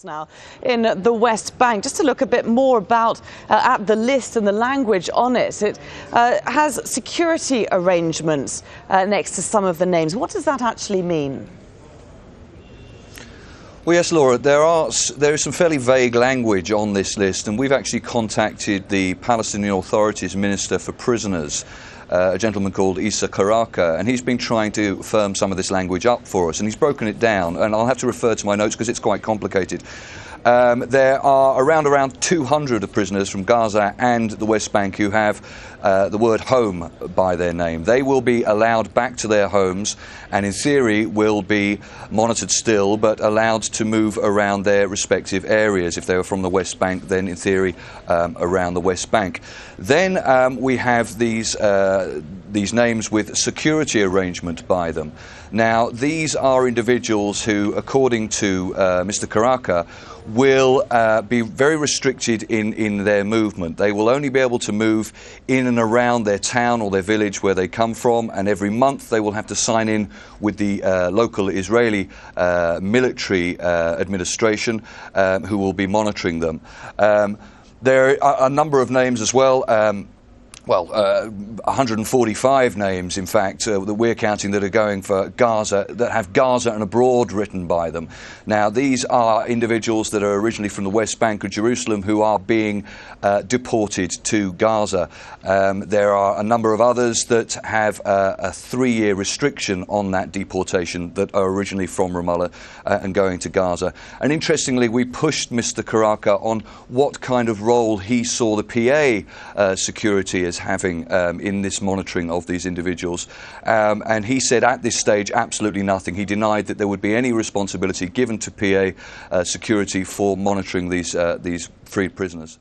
Now in the West Bank, just to look a bit more about at the list and the language on it. It has security arrangements next to some of the names. What does that actually mean? Well, yes, Laura, there is some fairly vague language on this list, and we've actually contacted the Palestinian Authority's Minister for Prisoners, a gentleman called Issa Karaka, and he's been trying to firm some of this language up for us, and he's broken it down, and I'll have to refer to my notes because it's quite complicated. There are around 200 prisoners from Gaza and the West Bank who have the word home by their name. They will be allowed back to their homes and in theory will be monitored still but allowed to move around their respective areas. If they were from the West Bank, then in theory around the West Bank. Then we have these names with security arrangement by them. Now, these are individuals who, according to Mr. Karaka, will be very restricted in their movement. They will only be able to move in and around their town or their village where they come from, and every month they will have to sign in with the local Israeli military administration who will be monitoring them. There are a number of names as well. 145 names, in fact, that we're counting that are going for Gaza, that have Gaza and abroad written by them. Now, these are individuals that are originally from the West Bank or Jerusalem who are being deported to Gaza. There are a number of others that have a 3-year restriction on that deportation that are originally from Ramallah and going to Gaza. And interestingly, we pushed Mr. Karaka on what kind of role he saw the PA security as having in this monitoring of these individuals, and he said at this stage absolutely nothing. He denied that there would be any responsibility given to PA security for monitoring these freed prisoners.